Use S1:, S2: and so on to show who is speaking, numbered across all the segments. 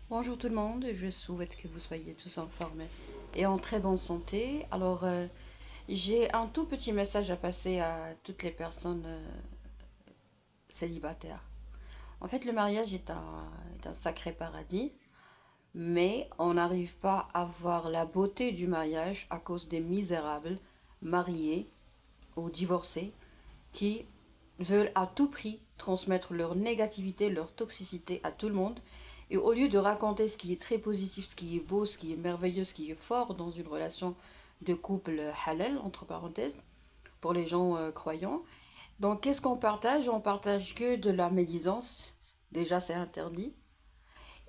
S1: Bonjour tout le monde, je souhaite que vous soyez tous en forme et en très bonne santé. J'ai un tout petit message à passer à toutes les personnes célibataires. En fait, le mariage est un sacré paradis, mais on n'arrive pas à voir la beauté du mariage à cause des misérables mariés ou divorcés qui veulent à tout prix transmettre leur négativité, leur toxicité à tout le monde. Et au lieu de raconter ce qui est très positif, ce qui est beau, ce qui est merveilleux, ce qui est fort dans une relation de couple halal, entre parenthèses, pour les gens croyants. Donc, qu'est-ce qu'on partage? On partage que de la médisance. Déjà, c'est interdit.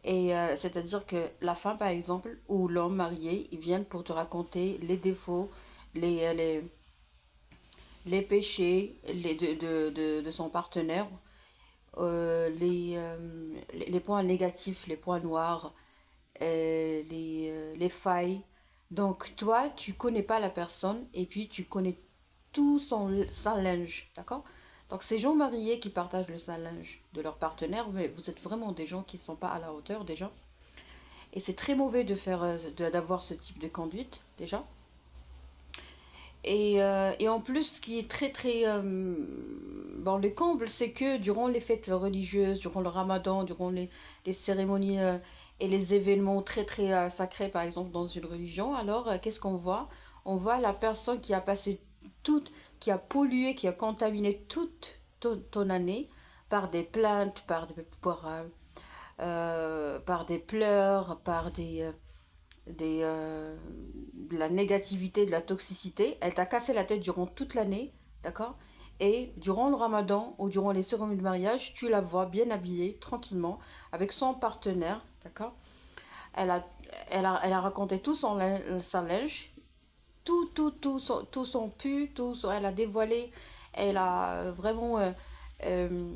S1: Et c'est-à-dire que la femme, par exemple, ou l'homme marié, ils viennent pour te raconter les défauts, les, euh, les, les péchés de son partenaire, les points négatifs, les points noirs, les failles. Donc toi, tu connais pas la personne et puis tu connais tout son linge, d'accord? Donc ces gens mariés qui partagent le sale linge de leur partenaire, mais vous êtes vraiment des gens qui ne sont pas à la hauteur déjà. Et c'est très mauvais d'avoir ce type de conduite déjà. Et en plus, ce qui est bon, le comble, c'est que durant les fêtes religieuses, durant le ramadan, durant les cérémonies et les événements très sacrés, par exemple, dans une religion, qu'est-ce qu'on voit? On voit la personne qui a passé toute, qui a pollué, qui a contaminé toute ton année par des plaintes, par des pleurs, de la négativité, de la toxicité. Elle t'a cassé la tête durant toute l'année, d'accord? Et durant le ramadan ou durant les cérémonies de mariage, tu la vois bien habillée, tranquillement, avec son partenaire, d'accord? Elle a, elle a raconté tout son linge, tout son pu, elle a dévoilé, elle a vraiment euh,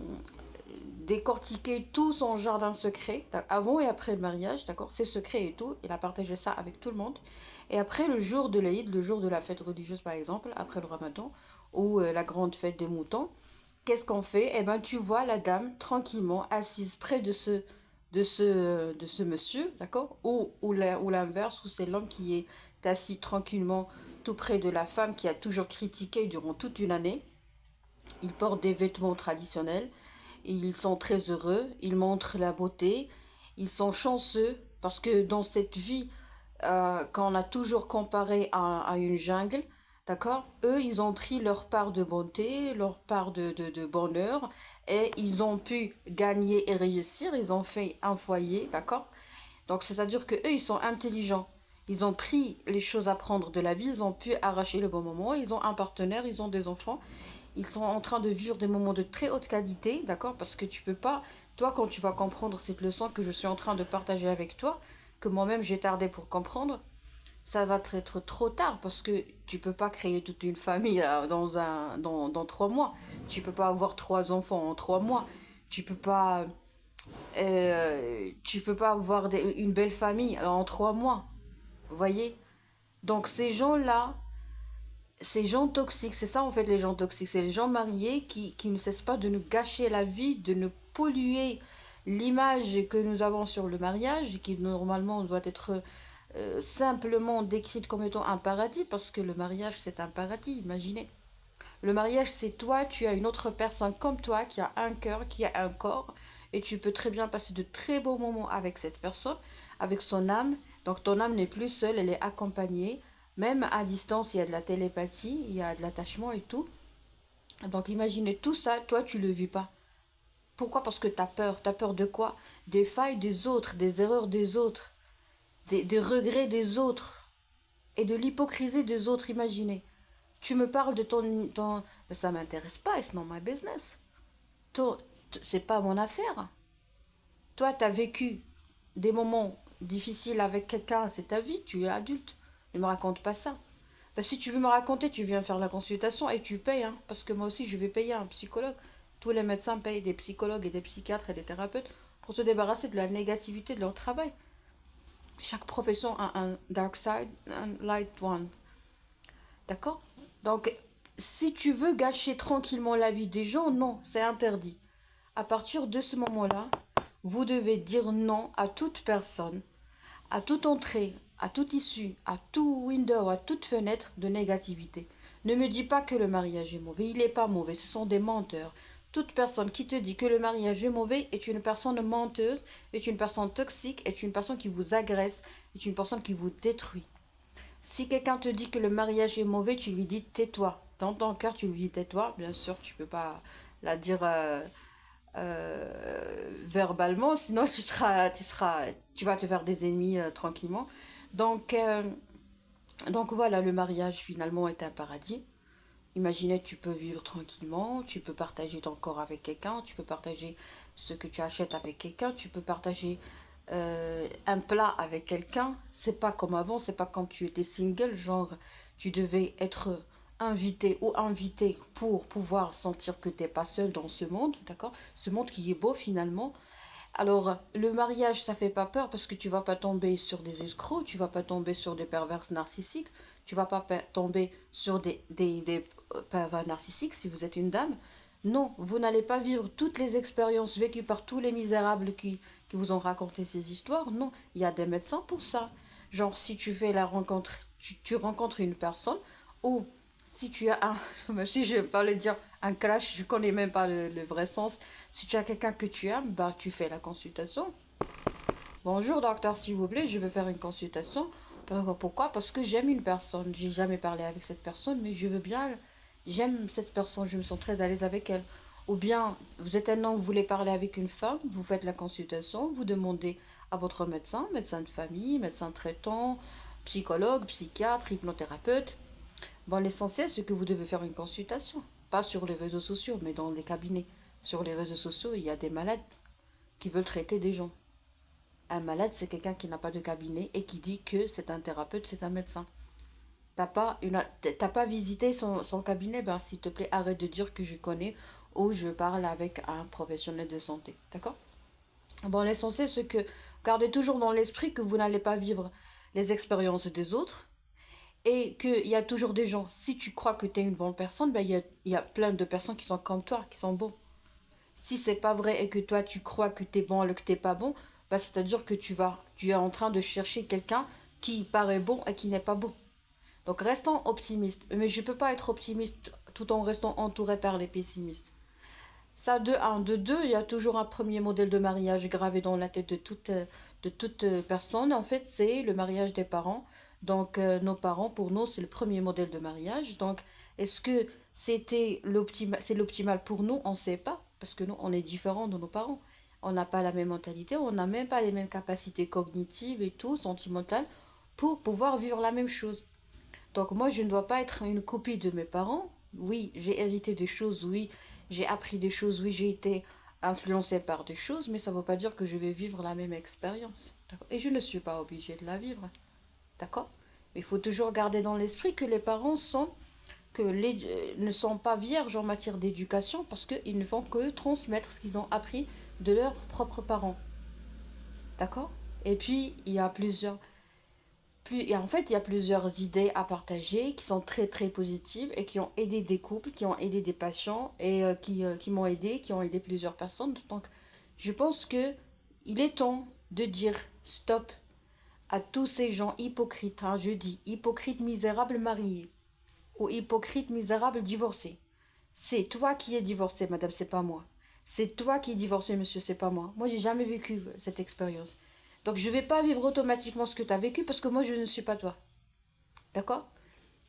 S1: décortiqué tout son jardin secret, avant et après le mariage, d'accord, ses secrets et tout, il a partagé ça avec tout le monde. Et après le jour de l'Aïd, le jour de la fête religieuse par exemple, après le ramadan, ou la grande fête des moutons, qu'est-ce qu'on fait? Eh ben tu vois la dame tranquillement assise près de ce monsieur, d'accord? Ou l'inverse, où c'est l'homme qui est assis tranquillement tout près de la femme qui a toujours critiqué durant toute une année. Ils portent des vêtements traditionnels, ils sont très heureux, ils montrent la beauté, ils sont chanceux parce que dans cette vie qu'on a toujours comparée à une jungle, d'accord, eux, ils ont pris leur part de bonté, leur part de bonheur et ils ont pu gagner et réussir, ils ont fait un foyer, d'accord? Donc, c'est-à-dire que eux, ils sont intelligents. Ils ont pris les choses à prendre de la vie, ils ont pu arracher le bon moment, ils ont un partenaire, ils ont des enfants, ils sont en train de vivre des moments de très haute qualité, d'accord? Parce que tu peux pas, toi, quand tu vas comprendre cette leçon que je suis en train de partager avec toi, que moi-même j'ai tardé pour comprendre, ça va être trop tard parce que tu peux pas créer toute une famille dans 3 mois. Tu peux pas avoir 3 enfants en 3 mois. Tu peux pas, tu peux pas avoir une belle famille en 3 mois. Vous voyez? Donc ces gens toxiques, c'est ça en fait les gens toxiques, c'est les gens mariés qui ne cessent pas de nous gâcher la vie, de nous polluer l'image que nous avons sur le mariage, qui normalement doit être simplement décrite comme étant un paradis, parce que le mariage c'est un paradis, imaginez. Le mariage c'est toi, tu as une autre personne comme toi qui a un cœur, qui a un corps, et tu peux très bien passer de très beaux moments avec cette personne, avec son âme. Donc ton âme n'est plus seule, elle est accompagnée. Même à distance, il y a de la télépathie, il y a de l'attachement et tout. Donc imaginez tout ça, toi tu le vis pas. Pourquoi? Parce que tu as peur. Tu as peur de quoi? Des failles des autres, des erreurs des autres, des regrets des autres et de l'hypocrisie des autres, imaginez. Tu me parles de ton... Mais ça m'intéresse pas, it's not my business. Ton- C'est pas mon affaire. Toi, tu as vécu des moments difficiles avec quelqu'un, c'est ta vie, tu es adulte. Ne me raconte pas ça. Ben, si tu veux me raconter, tu viens faire la consultation et tu payes, hein, parce que moi aussi, je vais payer un psychologue. Tous les médecins payent des psychologues et des psychiatres et des thérapeutes pour se débarrasser de la négativité de leur travail. Chaque profession a un dark side, un light one. D'accord? Donc, si tu veux gâcher tranquillement la vie des gens, non, c'est interdit. À partir de ce moment-là, vous devez dire non à toute personne, à toute entrée, à toute issue, à tout window, à toute fenêtre de négativité. Ne me dis pas que le mariage est mauvais. Il n'est pas mauvais. Ce sont des menteurs. Toute personne qui te dit que le mariage est mauvais est une personne menteuse, est une personne toxique, est une personne qui vous agresse, est une personne qui vous détruit. Si quelqu'un te dit que le mariage est mauvais, tu lui dis tais-toi. Dans ton cœur, tu lui dis tais-toi. Bien sûr, tu peux pas la dire verbalement, sinon tu vas te faire des ennemis tranquillement. Donc, euh, donc voilà, le mariage finalement est un paradis. Imaginez, tu peux vivre tranquillement, tu peux partager ton corps avec quelqu'un, tu peux partager ce que tu achètes avec quelqu'un, tu peux partager un plat avec quelqu'un. C'est pas comme avant, c'est pas quand tu étais single, genre tu devais être invité ou invité pour pouvoir sentir que t'es pas seul dans ce monde, d'accord? Ce monde qui est beau finalement. Alors, le mariage, ça fait pas peur parce que tu vas pas tomber sur des escrocs, tu vas pas tomber sur des pervers narcissiques, tu vas pas tomber sur des pervers narcissiques si vous êtes une dame. Non, vous n'allez pas vivre toutes les expériences vécues par tous les misérables qui vous ont raconté ces histoires. Non, il y a des médecins pour ça. Genre, si tu fais la rencontre, tu rencontres une personne, ou si tu as un, même si je vais pas le dire, un crash, je connais même pas le vrai sens. Si tu as quelqu'un que tu aimes, bah tu fais la consultation. Bonjour docteur, s'il vous plaît, je veux faire une consultation. Pourquoi? Parce que j'aime une personne. J'ai jamais parlé avec cette personne, mais je veux bien. J'aime cette personne, je me sens très à l'aise avec elle. Ou bien, vous êtes un homme, vous voulez parler avec une femme, vous faites la consultation, vous demandez à votre médecin, médecin de famille, médecin traitant, psychologue, psychiatre, hypnothérapeute. Bon, l'essentiel, c'est que vous devez faire une consultation. Pas sur les réseaux sociaux, mais dans les cabinets. Sur les réseaux sociaux, il y a des malades qui veulent traiter des gens. Un malade, c'est quelqu'un qui n'a pas de cabinet et qui dit que c'est un thérapeute, c'est un médecin. T'as pas visité son cabinet, ben s'il te plaît, arrête de dire que je connais ou je parle avec un professionnel de santé. D'accord? Bon, l'essentiel, c'est que gardez toujours dans l'esprit que vous n'allez pas vivre les expériences des autres et qu'il y a toujours des gens. Si tu crois que tu es une bonne personne, ben il y a plein de personnes qui sont comme toi, qui sont bons. Si c'est pas vrai et que toi tu crois que tu es bon alors que t'es pas bon, ben c'est-à-dire que tu es en train de chercher quelqu'un qui paraît bon et qui n'est pas bon. Donc restons optimistes. Mais je peux pas être optimiste tout en restant entouré par les pessimistes. Ça, de un. De deux, il y a toujours un premier modèle de mariage gravé dans la tête de toute personne. En fait, c'est le mariage des parents. Donc, nos parents, pour nous, c'est le premier modèle de mariage. Donc, est-ce que c'est l'optimal pour nous? On ne sait pas. Parce que nous, on est différents de nos parents. On n'a pas la même mentalité, on n'a même pas les mêmes capacités cognitives et tout, sentimentales, pour pouvoir vivre la même chose. Donc moi, je ne dois pas être une copie de mes parents. Oui, j'ai hérité des choses, oui, j'ai appris des choses, oui, j'ai été influencée par des choses, mais ça ne veut pas dire que je vais vivre la même expérience. D'accord? Et je ne suis pas obligée de la vivre. D'accord? Mais il faut toujours garder dans l'esprit que les parents ne sont pas vierges en matière d'éducation parce qu'ils ne font que transmettre ce qu'ils ont appris de leurs propres parents. D'accord? Et puis, et en fait, il y a plusieurs idées à partager qui sont très très positives et qui ont aidé des couples, qui ont aidé des patients et qui m'ont aidé, qui ont aidé plusieurs personnes. Donc, je pense que il est temps de dire stop à tous ces gens hypocrites, hein, je dis hypocrites misérables mariés ou hypocrites misérables divorcés. C'est toi qui es divorcé, madame, c'est pas moi. C'est toi qui es divorcé, monsieur, c'est pas moi. Moi, j'ai jamais vécu cette expérience. Donc, je vais pas vivre automatiquement ce que tu as vécu parce que moi, je ne suis pas toi. D'accord?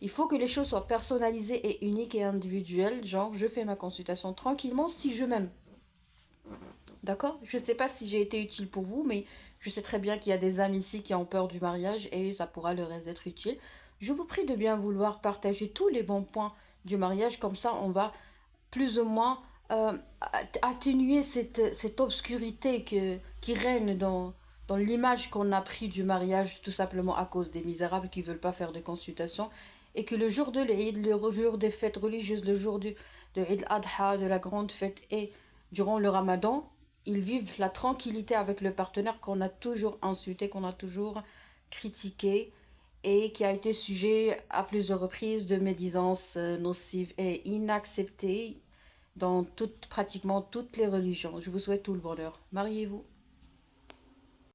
S1: Il faut que les choses soient personnalisées et uniques et individuelles. Genre, je fais ma consultation tranquillement si je m'aime. D'accord? Je ne sais pas si j'ai été utile pour vous, mais je sais très bien qu'il y a des amis ici qui ont peur du mariage et ça pourra leur être utile. Je vous prie de bien vouloir partager tous les bons points du mariage, comme ça on va plus ou moins atténuer cette obscurité qui règne dans l'image qu'on a pris du mariage, tout simplement à cause des misérables qui ne veulent pas faire de consultation, et que le jour de l'Eid, le jour des fêtes religieuses, le jour de Eid al-Adha, de la grande fête, et durant le Ramadan, ils vivent la tranquillité avec le partenaire qu'on a toujours insulté, qu'on a toujours critiqué et qui a été sujet à plusieurs reprises de médisances nocives et inacceptées dans pratiquement toutes les religions. Je vous souhaite tout le bonheur. Mariez-vous.